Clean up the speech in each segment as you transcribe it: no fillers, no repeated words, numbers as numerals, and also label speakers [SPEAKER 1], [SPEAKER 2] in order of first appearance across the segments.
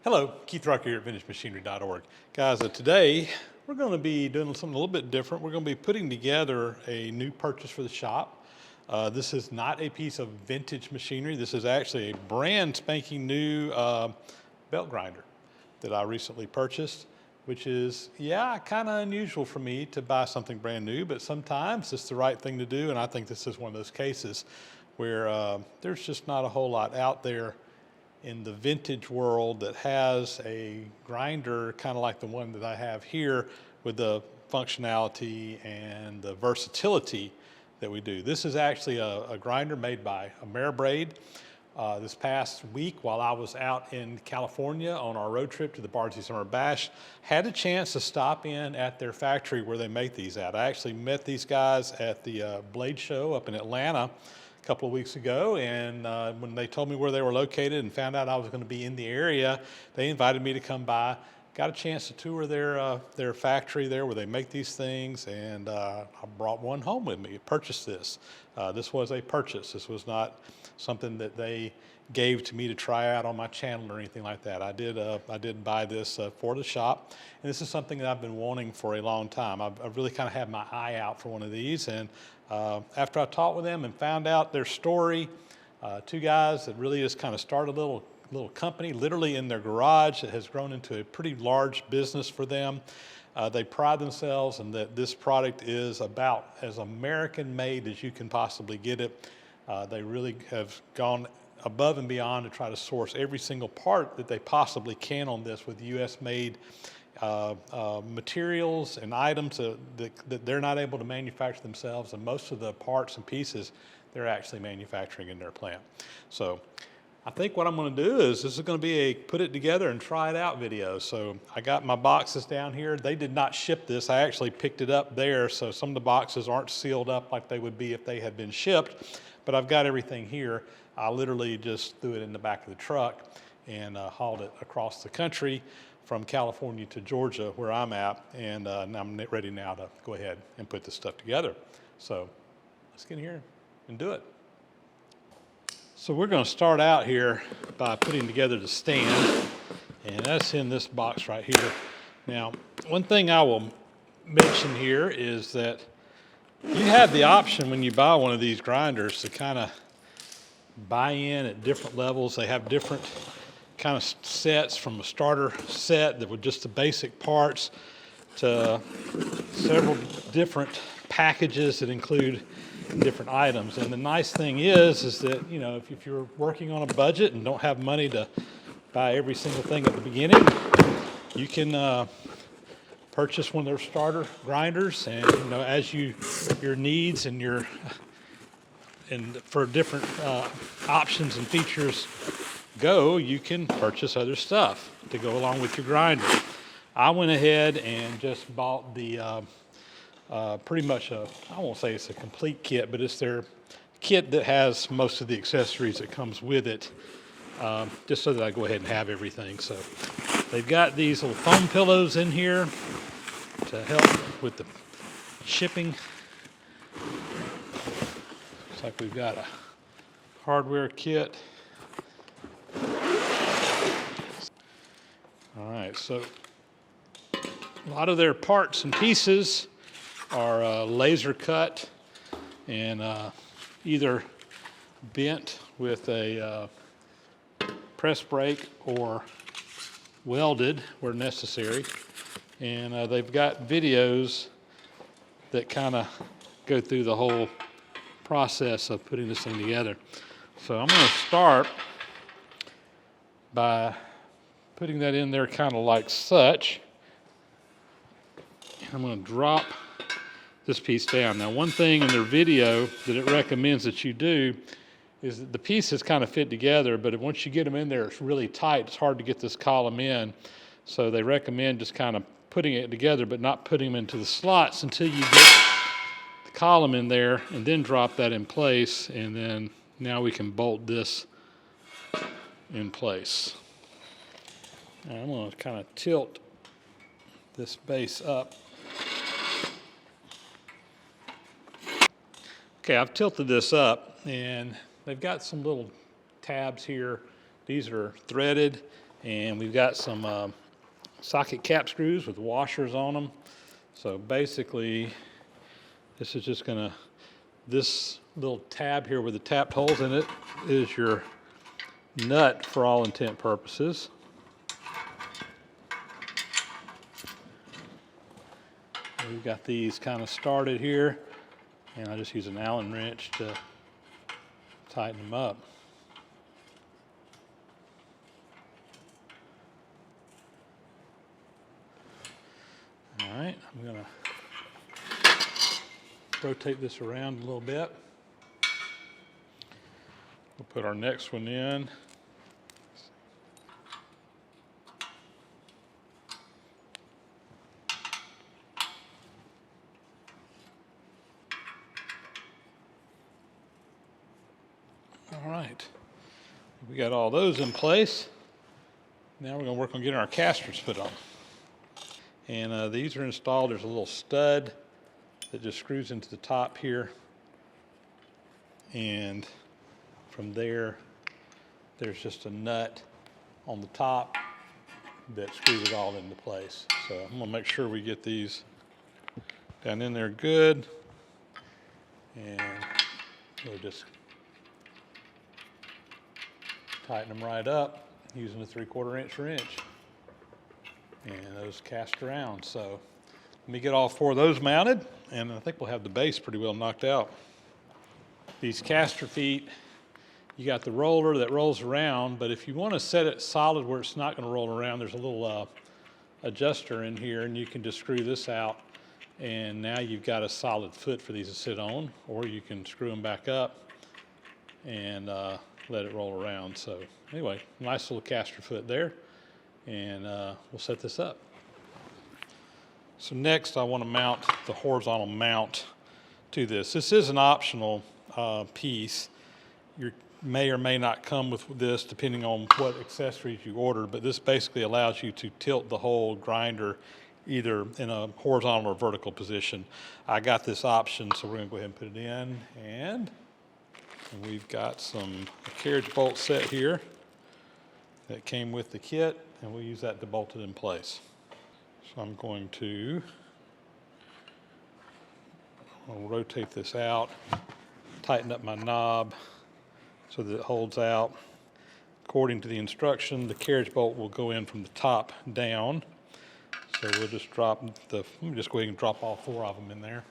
[SPEAKER 1] Hello, Keith Rucker here at VintageMachinery.org. Guys, today we're going to be doing something a little bit different. We're going to be putting together a new purchase for the shop. This is not a piece of vintage machinery. This is actually a brand spanking new belt grinder that I recently purchased, which is, kind of unusual for me to buy something brand new, but sometimes it's the right thing to do, and I think this is one of those cases where there's just not a whole lot out there in the vintage world that has a grinder kind of like the one that I have here with the functionality and the versatility that we do. This is actually a grinder made by AmeriBrade. This past week while I was out in California on our road trip to the Bardsey Summer Bash, had a chance to stop in at their factory where they make these at. I actually met these guys at the Blade Show up in Atlanta a couple of weeks ago, and when they told me where they were located and found out I was going to be in the area, they invited me to come by. Got a chance to tour their factory there where they make these things, and I brought one home with me, purchased this. This was a purchase. This was not something that they gave to me to try out on my channel or anything like that. I did buy this for the shop, and this is something that I've been wanting for a long time. I've really kind of had my eye out for one of these, and after I talked with them and found out their story, two guys that really just kind of started a little company literally in their garage that has grown into a pretty large business for them. They pride themselves in that this product is about as American made as you can possibly get it. They really have gone above and beyond to try to source every single part that they possibly can on this with US made materials and items that they're not able to manufacture themselves, and most of the parts and pieces they're actually manufacturing in their plant. So I think what I'm going to do is this is going to be a put it together and try it out video. So I got my boxes down here. They did not ship this. I actually picked it up there, so some of the boxes aren't sealed up like they would be if they had been shipped, but I've got everything here. I literally just threw it in the back of the truck and hauled it across the country from California to Georgia where I'm at, and I'm ready now to go ahead and put this stuff together. So let's get in here and do it. So we're going to start out here by putting together the stand, and that's in this box right here. Now, one thing I will mention here is that you have the option when you buy one of these grinders to kind of buy in at different levels. They have different kind of sets, from a starter set that with just the basic parts to several different packages that include different items. And the nice thing is that, you know, if you're working on a budget and don't have money to buy every single thing at the beginning, you can purchase one of their starter grinders, and you know, as your needs and for different options and features go, you can purchase other stuff to go along with your grinder. I went ahead and just bought the pretty much I won't say it's a complete kit, but it's their kit that has most of the accessories that comes with it, just so that I go ahead and have everything. So they've got these little foam pillows in here to help with the shipping. Looks like we've got a hardware kit. All right, so a lot of their parts and pieces are laser cut and either bent with a press brake or welded where necessary. And they've got videos that kind of go through the whole process of putting this thing together. So I'm going to start by putting that in there kind of like such. I'm going to drop this piece down. Now, one thing in their video that it recommends that you do is that the pieces kind of fit together, but once you get them in there, it's really tight. It's hard to get this column in. So they recommend just kind of putting it together, but not putting them into the slots until you get the column in there, and then drop that in place, and then now we can bolt this in place. Now I'm going to kind of tilt this base up. Okay, I've tilted this up, and they've got some little tabs here. These are threaded, And we've got some socket cap screws with washers on them. So basically, this is just gonna, this little tab here with the tapped holes in it is your nut for all intent purposes. We've got these kind of started here, and I just use an Allen wrench to tighten them up. All right, I'm gonna rotate this around a little bit. We'll put our next one in. All right, we got all those in place. Now we're going to work on getting our casters put on. And these are installed. There's a little stud that just screws into the top here. And from there, there's just a nut on the top that screws it all into place. So I'm going to make sure we get these down in there good. And we'll just tighten them right up using a 3/4 inch wrench. And those cast around. So let me get all 4 of those mounted, and I think we'll have the base pretty well knocked out. These caster feet, you got the roller that rolls around, but if you want to set it solid where it's not going to roll around, there's a little adjuster in here, and you can just screw this out, and now you've got a solid foot for these to sit on, or you can screw them back up and let it roll around. So anyway, nice little caster foot there, and we'll set this up. So next I want to mount the horizontal mount to this. This is an optional piece. You may or may not come with this depending on what accessories you order, but this basically allows you to tilt the whole grinder either in a horizontal or vertical position. I got this option, so we're going to go ahead and put it in, and we've got a carriage bolt set here that came with the kit, and we'll use that to bolt it in place. So I'm going to rotate this out, tighten up my knob so that it holds out. According to the instruction, the carriage bolt will go in from the top down. So we'll just let me just go ahead and drop all 4 of them in there.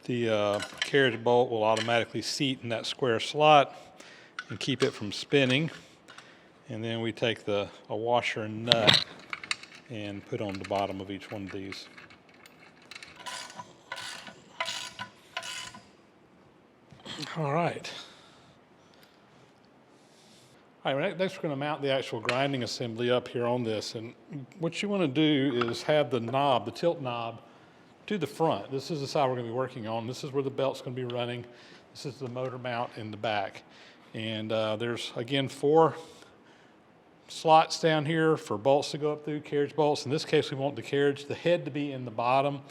[SPEAKER 1] The carriage bolt will automatically seat in that square slot and keep it from spinning. And then we take a washer and nut and put on the bottom of each one of these. All right. All right, next we're going to mount the actual grinding assembly up here on this. And what you want to do is have the knob, the tilt knob, to the front. This is the side we're going to be working on. This is where the belt's going to be running. This is the motor mount in the back. And there's, again, 4 slots down here for bolts to go up through, carriage bolts. In this case, we want the carriage, the head to be in the bottom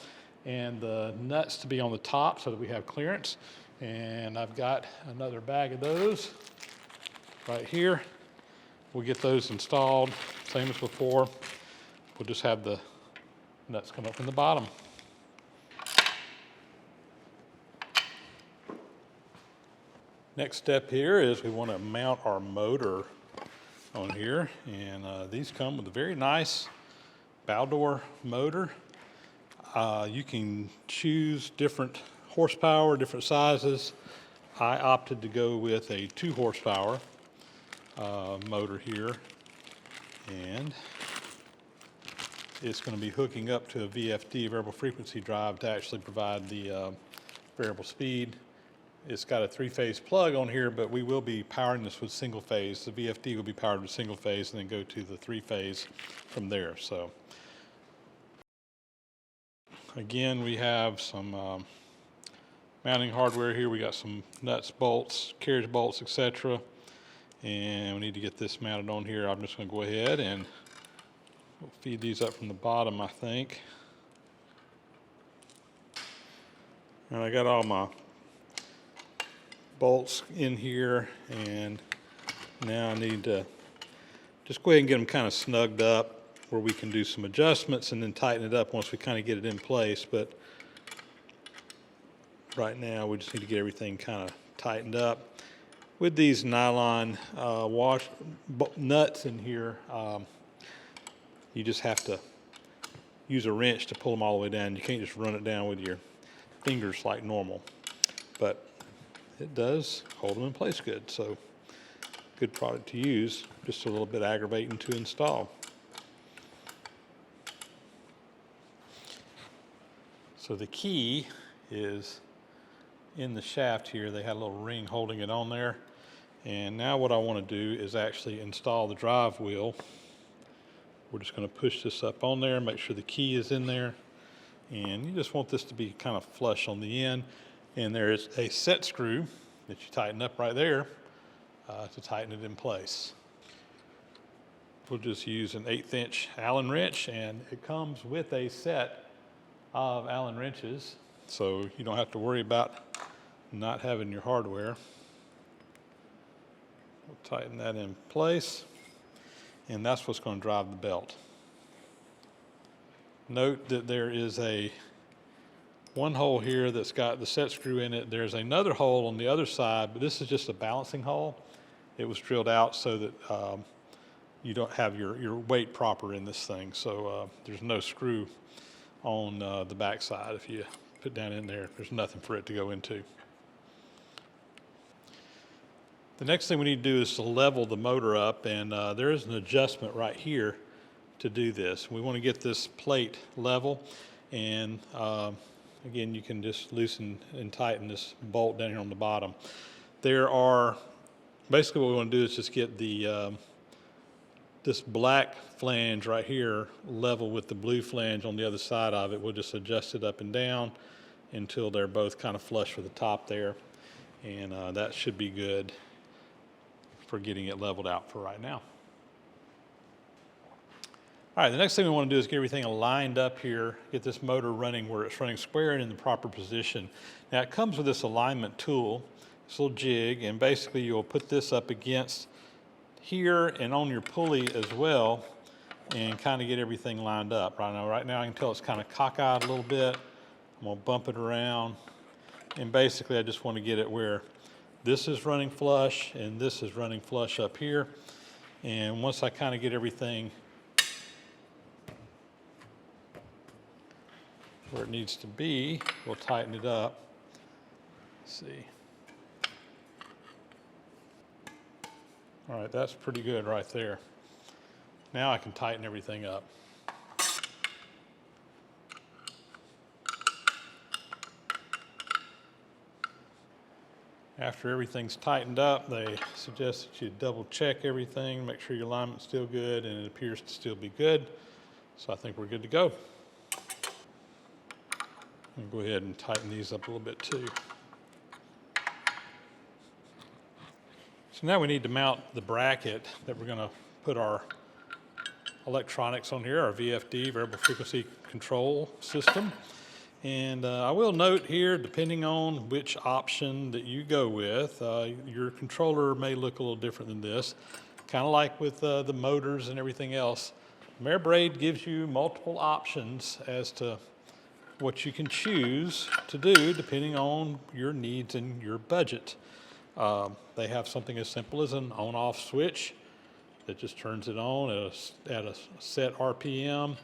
[SPEAKER 1] and the nuts to be on the top so that we have clearance. And I've got another bag of those right here. We'll get those installed, same as before. We'll just have the nuts come up from the bottom. Next step here is we want to mount our motor on here, and these come with a very nice bow door motor. You can choose different horsepower, different sizes. I opted to go with a 2 horsepower motor here, and it's going to be hooking up to a VFD, variable frequency drive, to actually provide the variable speed. It's got a 3-phase plug on here, but we will be powering this with single phase. The VFD will be powered with single phase and then go to the 3-phase from there. So again, we have some mounting hardware here. We got some nuts, bolts, carriage bolts, etc. And we need to get this mounted on here. I'm just going to go ahead and we'll feed these up from the bottom, I think. And I got all my bolts in here, and now I need to just go ahead and get them kind of snugged up where we can do some adjustments and then tighten it up once we kind of get it in place. But right now we just need to get everything kind of tightened up. With these nylon nuts in here, you just have to use a wrench to pull them all the way down. You can't just run it down with your fingers like normal. But it does hold them in place good. So good product to use, just a little bit aggravating to install. So the key is in the shaft here. They had a little ring holding it on there. And now what I want to do is actually install the drive wheel. We're just going to push this up on there, make sure the key is in there. And you just want this to be kind of flush on the end. And there is a set screw that you tighten up right there to tighten it in place. We'll just use an 1/8 inch Allen wrench, and it comes with a set of Allen wrenches, so you don't have to worry about not having your hardware. We'll tighten that in place, and that's what's going to drive the belt. Note that there is one hole here that's got the set screw in it. There's another hole on the other side, but this is just a balancing hole. It was drilled out so that you don't have your weight proper in this thing. So there's no screw on the back side. If you put down in there, there's nothing for it to go into. The next thing we need to do is to level the motor up, and there is an adjustment right here to do this. We want to get this plate level, and again, you can just loosen and tighten this bolt down here on the bottom. Basically what we want to do is just get this black flange right here level with the blue flange on the other side of it. We'll just adjust it up and down until they're both kind of flush with the top there, and that should be good for getting it leveled out for right now. All right, the next thing we want to do is get everything lined up here, get this motor running where it's running square and in the proper position. Now it comes with this alignment tool, this little jig, and basically you'll put this up against here and on your pulley as well and kind of get everything lined up. Right now I can tell it's kind of cockeyed a little bit. I'm going to bump it around, and basically I just want to get it where this is running flush and this is running flush up here. And once I kind of get everything where it needs to be, we'll tighten it up. Let's see. All right, that's pretty good right there. Now I can tighten everything up. After everything's tightened up, they suggest that you double check everything, make sure your alignment's still good, and it appears to still be good. So I think we're good to go. And go ahead and tighten these up a little bit too. So now we need to mount the bracket that we're going to put our electronics on here, our VFD, variable frequency control system. And I will note here, depending on which option that you go with, your controller may look a little different than this. Kind of like with the motors and everything else, AmeriBrade gives you multiple options as to what you can choose to do depending on your needs and your budget. They have something as simple as an on-off switch that just turns it on at a set RPM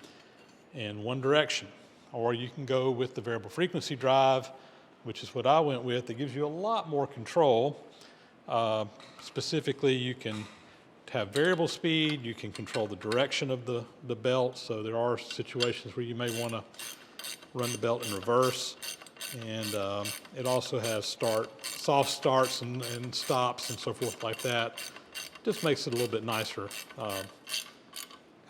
[SPEAKER 1] in one direction. Or you can go with the variable frequency drive, which is what I went with. It gives you a lot more control. Specifically, you can have variable speed, you can control the direction of the belt, so there are situations where you may want to run the belt in reverse. And it also has soft starts and stops and so forth like that. Just makes it a little bit nicer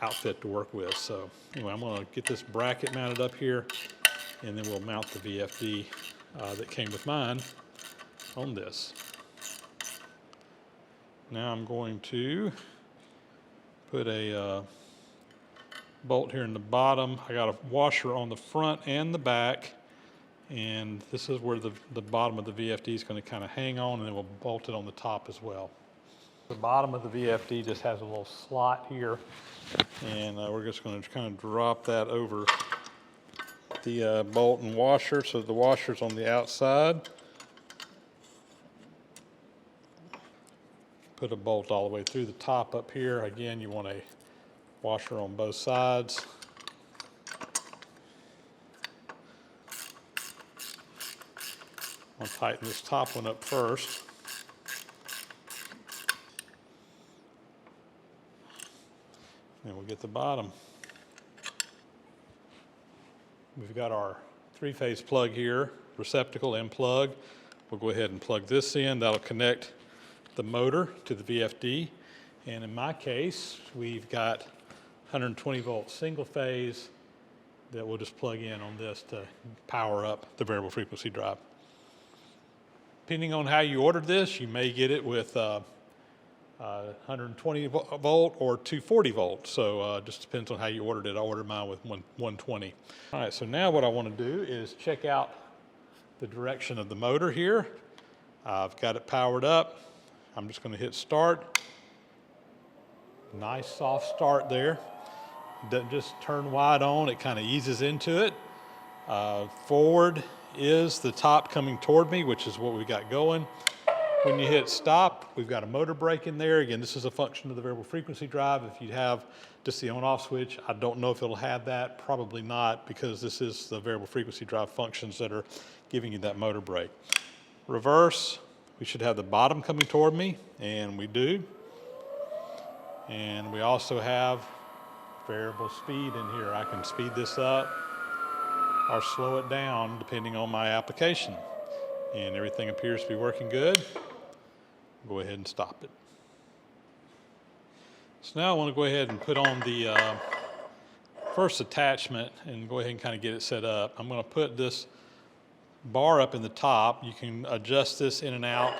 [SPEAKER 1] outfit to work with. So anyway, I'm going to get this bracket mounted up here, and then we'll mount the VFD that came with mine on this. Now I'm going to put a bolt here in the bottom. I got a washer on the front and the back, and this is where the bottom of the VFD is going to kind of hang on, and then we'll bolt it on the top as well. The bottom of the VFD just has a little slot here, and we're just going to kind of drop that over the bolt and washer, so the washer's on the outside. Put a bolt all the way through the top up here. Again, you want a washer on both sides. I'll tighten this top one up first. Then we'll get the bottom. We've got our 3-phase plug here, receptacle and plug. We'll go ahead and plug this in. That'll connect the motor to the VFD. And in my case, we've got 120 volt single phase that we'll just plug in on this to power up the variable frequency drive. Depending on how you ordered this, you may get it with 120 volt or 240 volt. So just depends on how you ordered it. I ordered mine with 120. All right, so now what I want to do is check out the direction of the motor here. I've got it powered up. I'm just going to hit start. Nice soft start there. Doesn't just turn wide on, it kind of eases into it. Forward is the top coming toward me, which is what we got going. When you hit stop, we've got a motor brake in there. Again, this is a function of the variable frequency drive. If you have just the on-off switch, I don't know if it'll have that. Probably not, because this is the variable frequency drive functions that are giving you that motor brake. Reverse, we should have the bottom coming toward me, and we do. And we also have variable speed in here. I can speed this up or slow it down depending on my application. And everything appears to be working good. Go ahead and stop it. So now I want to go ahead and put on the first attachment and go ahead and kind of get it set up. I'm going to put this bar up in the top. You can adjust this in and out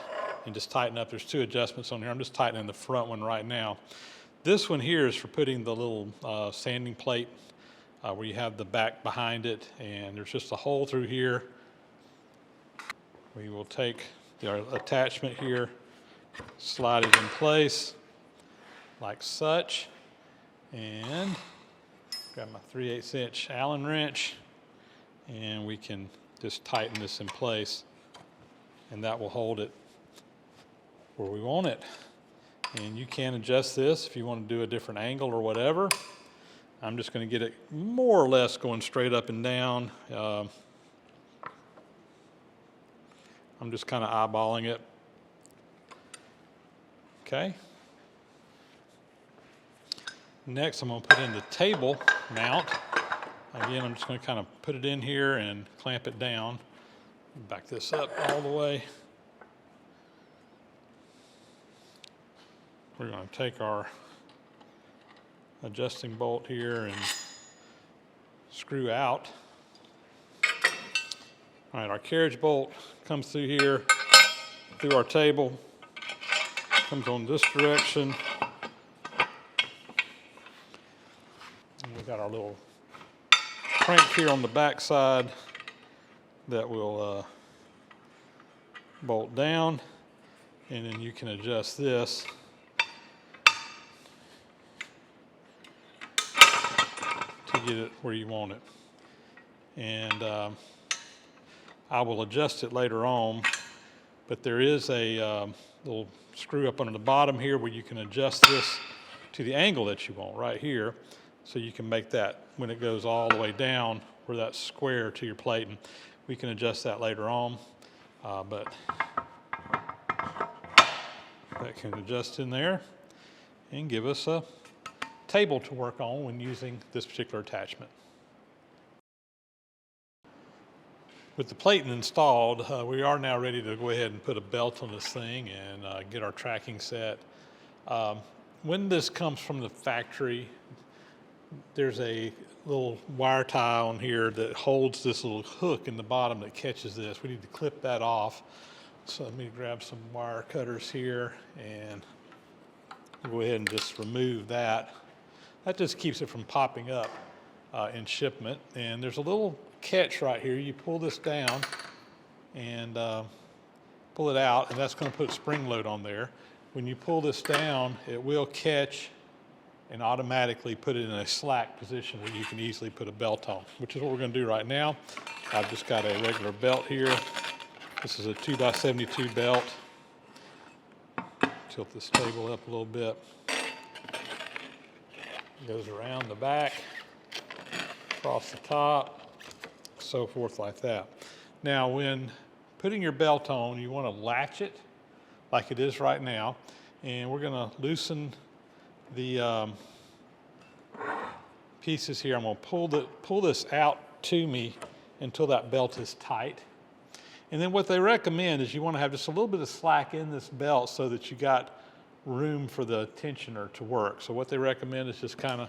[SPEAKER 1] and just tighten up. There's 2 adjustments on here. I'm just tightening the front one right now. This one here is for putting the little sanding plate where you have the back behind it, and there's just a hole through here. We will take our attachment here, slide it in place like such, and got my 3/8 inch Allen wrench, and we can just tighten this in place, and that will hold it where we want it. And you can adjust this if you want to do a different angle or whatever. I'm just going to get it more or less going straight up and down. I'm just kind of eyeballing it. Okay. Next, I'm going to put in the table mount. Again, I'm just going to kind of put it in here and clamp it down. Back this up all the way. We're going to take our adjusting bolt here and screw out. All right, our carriage bolt comes through here, through our table, comes on this direction. And we've got our little crank here on the back side that will bolt down, and then you can adjust this to get it where you want it. And I will adjust it later on, but there is a little screw up under the bottom here where you can adjust this to the angle that you want right here, so you can make that when it goes all the way down where that's square to your plate, and we can adjust that later on, but that can adjust in there and give us a table to work on when using this particular attachment. With the plating installed, we are now ready to go ahead and put a belt on this thing and get our tracking set. When this comes from the factory, there's a little wire tie on here that holds this little hook in the bottom that catches this. We need to clip that off. So let me grab some wire cutters here and go ahead and just remove that. That just keeps it from popping up in shipment. And there's a little catch right here. You pull this down and pull it out, and that's going to put spring load on there. when you pull this down, it will catch and automatically put it in a slack position where you can easily put a belt on, which is what we're going to do right now. I've just got a regular belt here. This is a 2x72 belt. Tilt this table up a little bit. Goes around the back, across the top, so forth like that. Now, when putting your belt on, you want to latch it like it is right now, and we're going to loosen the pieces here. I'm going to pull this out to me until that belt is tight. And then what they recommend is you want to have just a little bit of slack in this belt so that you got room for the tensioner to work. So what they recommend is just kind of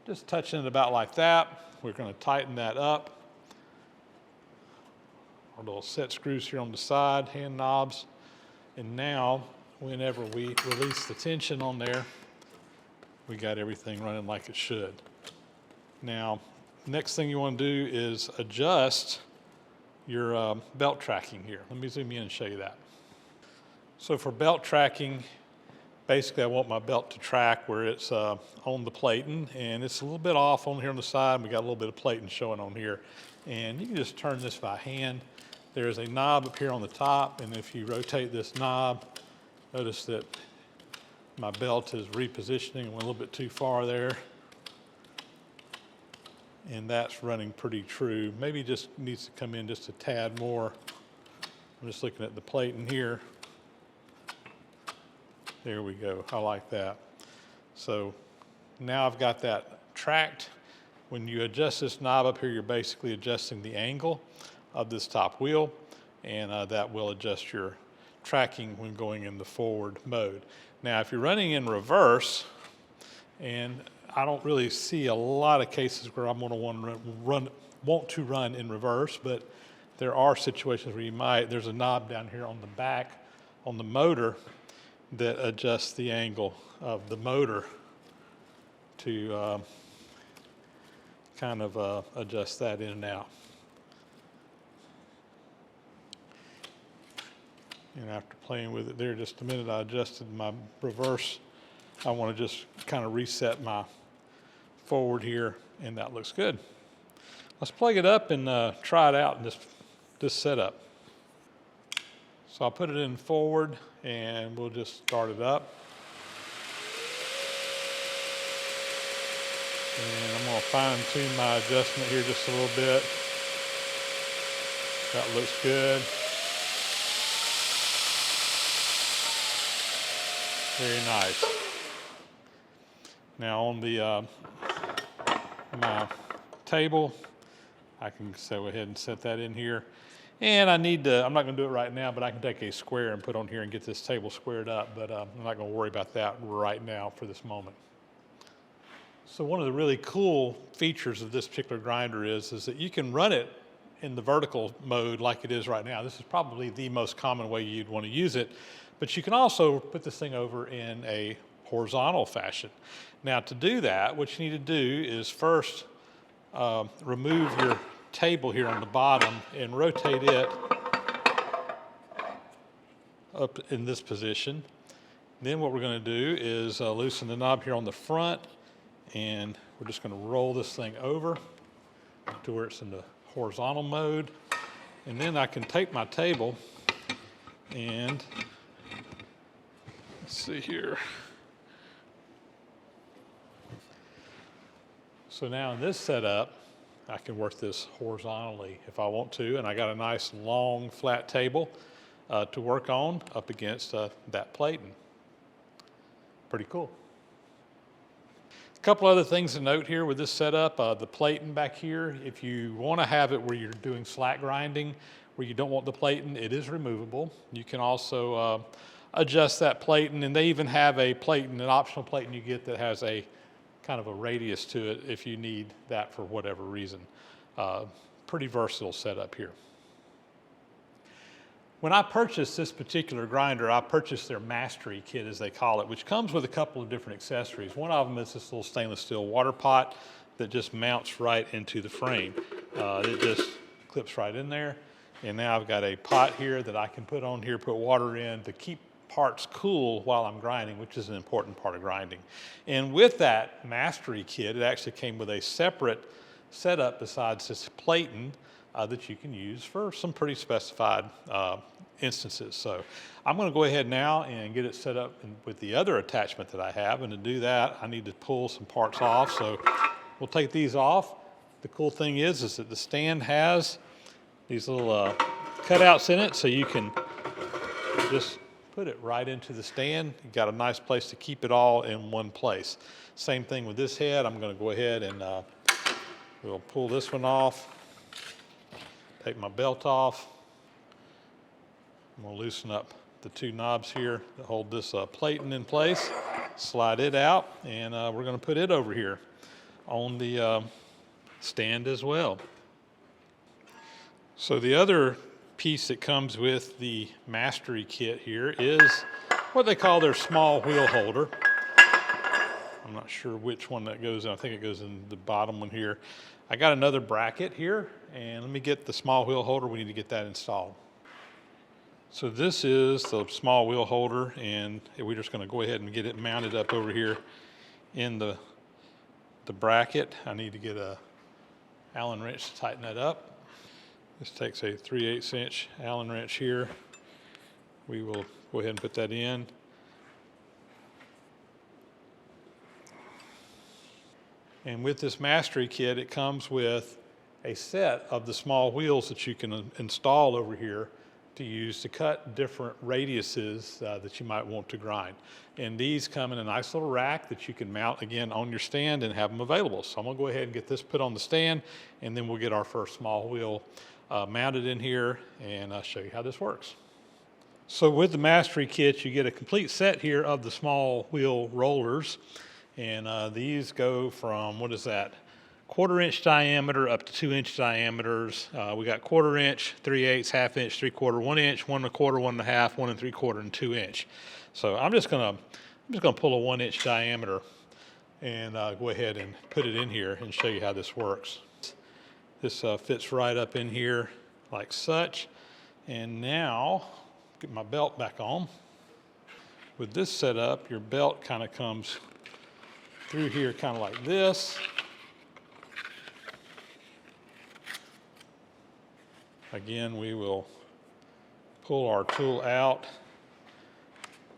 [SPEAKER 1] just touching it about like that. We're going to tighten that up. Our little set screws here on the side, hand knobs. And now, whenever we release the tension on there, we got everything running like it should. Now, next thing you want to do is adjust your belt tracking here. Let me zoom in and show you that. So for belt tracking, basically I want my belt to track where it's on the platen, and it's a little bit off on here on the side. We got a little bit of platen showing on here. And you can just turn this by hand. There's a knob up here on the top, and if you rotate this knob, notice that my belt is repositioning and went a little bit too far there. And that's running pretty true. Maybe just needs to come in just a tad more. I'm just looking at the plate in here. There we go, I like that. So now I've got that tracked. When you adjust this knob up here, you're basically adjusting the angle of this top wheel, and that will adjust your tracking when going in the forward mode. Now, if you're running in reverse, and I don't really see a lot of cases where I'm going to want to run in reverse, but there are situations where you might. There's a knob down here on the back on the motor that adjusts the angle of the motor to kind of adjust that in and out. And after playing with it there just a minute, I adjusted my reverse. I want to just kind of reset my forward here, and that looks good. Let's plug it up and try it out in this setup. So I'll put it in forward, and we'll just start it up. And I'm going to fine tune my adjustment here just a little bit. That looks good. Very nice. Now on the my table, I can go ahead and set that in here. And I need to, I'm not going to do it right now, but I can take a square and put on here and get this table squared up, but I'm not going to worry about that right now for this moment. So one of the really cool features of this particular grinder is that you can run it in the vertical mode like it is right now. This is probably the most common way you'd want to use it, but you can also put this thing over in a horizontal fashion. Now to do that, what you need to do is first remove your table here on the bottom and rotate it up in this position. Then what we're going to do is loosen the knob here on the front, and we're just going to roll this thing over to where it's in the horizontal mode. And then I can take my table and let's see here. So now in this setup, I can work this horizontally if I want to, and I got a nice long flat table to work on up against that platen. Pretty cool. A couple other things to note here with this setup, the platen back here, if you want to have it where you're doing slack grinding, where you don't want the platen, it is removable. You can also adjust that platen, and they even have a platen, an optional platen you get that has a kind of a radius to it if you need that for whatever reason. Pretty versatile setup here. When I purchased this particular grinder, I purchased their Mastery kit, as they call it, which comes with a couple of different accessories. One of them is this little stainless steel water pot that just mounts right into the frame. It just clips right in there. And now I've got a pot here that I can put on here, put water in to keep parts cool while I'm grinding, which is an important part of grinding. And with that Mastery kit, it actually came with a separate setup besides this plating that you can use for some pretty specified instances. So I'm going to go ahead now and get it set up with the other attachment that I have. And to do that, I need to pull some parts off. So we'll take these off. The cool thing is that the stand has these little cutouts in it, so you can just put it right into the stand. You've got a nice place to keep it all in one place. Same thing with this head. I'm going to go ahead and we'll pull this one off, take my belt off. I'm going to loosen up the two knobs here to hold this plating in place, slide it out, and we're going to put it over here on the stand as well. So the other piece that comes with the Mastery kit here is what they call their small wheel holder. I'm not sure which one that goes in. I think it goes in the bottom one here. I got another bracket here, and let me get the small wheel holder. We need to get that installed. So this is the small wheel holder, and we're just going to go ahead and get it mounted up over here in the bracket. I need to get a Allen wrench to tighten that up. This takes a 3/8 inch Allen wrench here. We will go ahead and put that in. And with this Mastery kit, it comes with a set of the small wheels that you can install over here to use to cut different radiuses that you might want to grind. And these come in a nice little rack that you can mount again on your stand and have them available. So I'm gonna go ahead and get this put on the stand, and then we'll get our first small wheel mounted in here, and I'll show you how this works. So with the Mastery kit, you get a complete set here of the small wheel rollers, and these go from, what is that, 1/4 inch diameter up to 2 inch diameters. We got 1/4 inch, 3/8, 1/2 inch, 3/4, 1 inch, 1 1/4, 1 1/2, 1 3/4, and 2 inch. So I'm just gonna pull a 1 inch diameter and go ahead and put it in here and show you how this works. This fits right up in here like such. And now, get my belt back on. With this setup, your belt kind of comes through here kind of like this. Again, we will pull our tool out,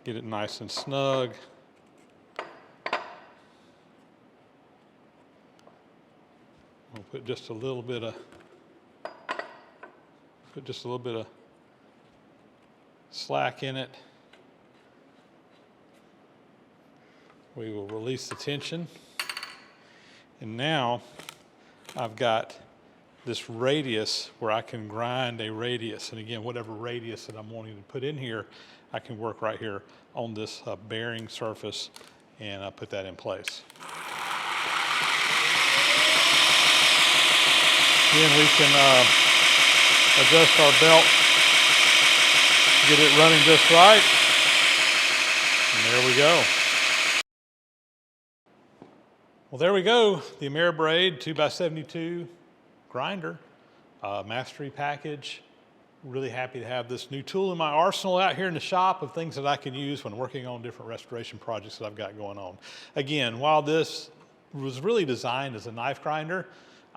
[SPEAKER 1] get it nice and snug. We'll put just a little bit of slack in it. We will release the tension. And now I've got this radius where I can grind a radius. And again, whatever radius that I'm wanting to put in here, I can work right here on this bearing surface and put that in place. Again, we can adjust our belt, get it running just right, and there we go. Well, there we go, the AmeriBrade 2x72 grinder, Mastery package. Really happy to have this new tool in my arsenal out here in the shop of things that I can use when working on different restoration projects that I've got going on. Again, while this was really designed as a knife grinder,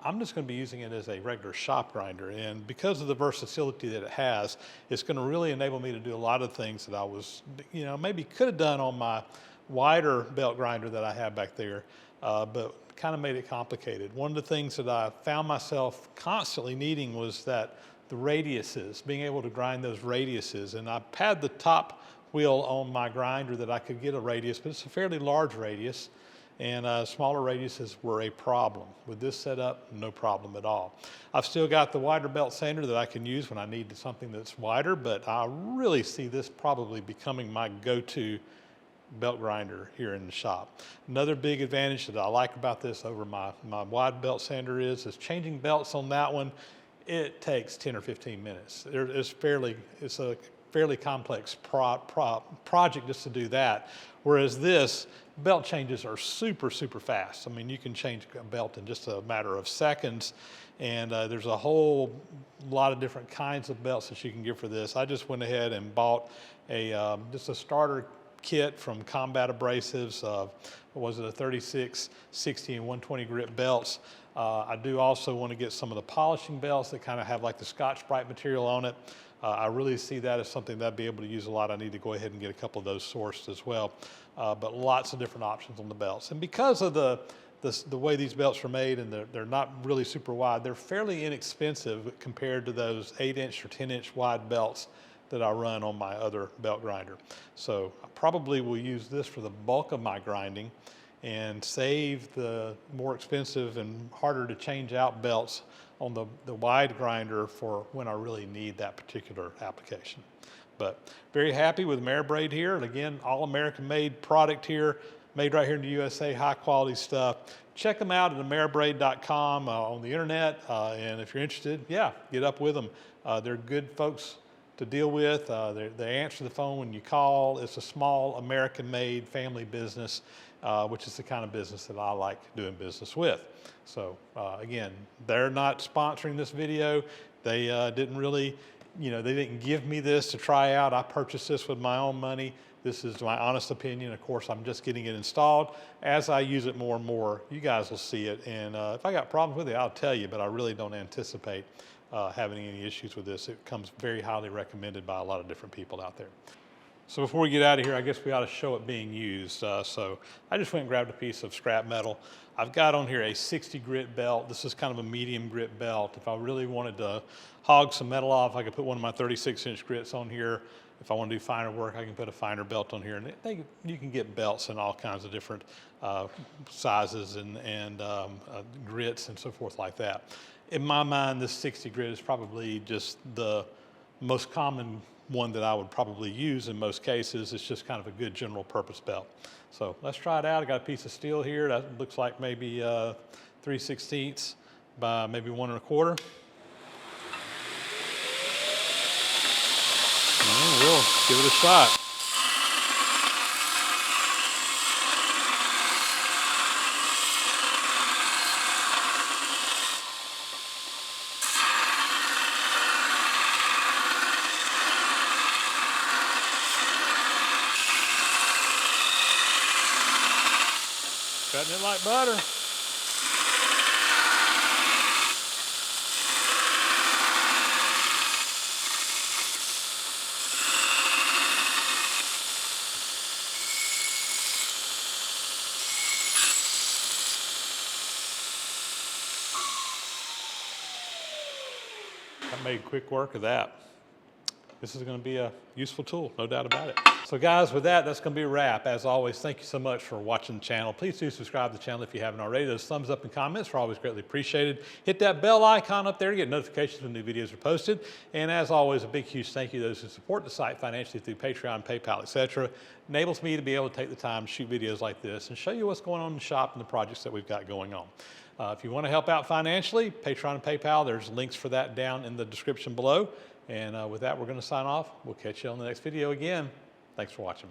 [SPEAKER 1] I'm just going to be using it as a regular shop grinder. And because of the versatility that it has, it's going to really enable me to do a lot of things that I was, maybe could have done on my wider belt grinder that I have back there, but kind of made it complicated. One of the things that I found myself constantly needing was that the radiuses, being able to grind those radiuses. And I had the top wheel on my grinder that I could get a radius, but it's a fairly large radius, and smaller radiuses were a problem. With this setup, no problem at all. I've still got the wider belt sander that I can use when I need something that's wider, but I really see this probably becoming my go-to belt grinder here in the shop. Another big advantage that I like about this over my wide belt sander is changing belts on that one. It takes 10 or 15 minutes. It's a fairly complex project just to do that. Whereas this, belt changes are super, super fast. I mean, you can change a belt in just a matter of seconds, and there's a whole lot of different kinds of belts that you can get for this. I just went ahead and bought just a starter kit from Combat Abrasives. What was it, a 36, 60, and 120 grit belts. I do also want to get some of the polishing belts that kind of have like the Scotch-Brite material on it. I really see that as something that I'd be able to use a lot. I need to go ahead and get a couple of those sourced as well. But lots of different options on the belts. And because of the way these belts are made, and they're not really super wide, they're fairly inexpensive compared to those 8-inch or 10-inch wide belts that I run on my other belt grinder. So I probably will use this for the bulk of my grinding and save the more expensive and harder to change out belts on the wide grinder for when I really need that particular application. But very happy with AmeriBrade here. And again, all American made product here, made right here in the USA, high quality stuff. Check them out at AmeriBrade.com on the internet. And if you're interested, yeah, get up with them. They're good folks to deal with. They answer the phone when you call. It's a small American-made family business, which is the kind of business that I like doing business with. So again, they're not sponsoring this video. They didn't really, they didn't give me this to try out. I purchased this with my own money. This is my honest opinion. Of course, I'm just getting it installed. As I use it more and more, you guys will see it. And if I got problems with it, I'll tell you, but I really don't anticipate having any issues with this. It comes very highly recommended by a lot of different people out there. So before we get out of here, I guess we ought to show it being used. So I just went and grabbed a piece of scrap metal. I've got on here a 60 grit belt. This is kind of a medium grit belt. If I really wanted to hog some metal off, I could put one of my 36-inch grits on here. If I want to do finer work, I can put a finer belt on here. And you can get belts in all kinds of different sizes and grits and so forth like that. In my mind, this 60 grit is probably just the most common one that I would probably use in most cases. It's just kind of a good general purpose belt. So let's try it out. I got a piece of steel here that looks like maybe 3/16 by maybe 1 1/4. And we'll give it a shot. Cutting it like butter. I made quick work of that. This is going to be a useful tool, no doubt about it. So guys, with that, that's going to be a wrap. As always, thank you so much for watching the channel. Please do subscribe to the channel if you haven't already. Those thumbs up and comments are always greatly appreciated. Hit that bell icon up there to get notifications when new videos are posted. And as always, a big, huge thank you to those who support the site financially through Patreon, PayPal, etc. Enables me to be able to take the time to shoot videos like this and show you what's going on in the shop and the projects that we've got going on. If you want to help out financially, Patreon and PayPal, there's links for that down in the description below. And with that, we're going to sign off. We'll catch you on the next video again. Thanks for watching.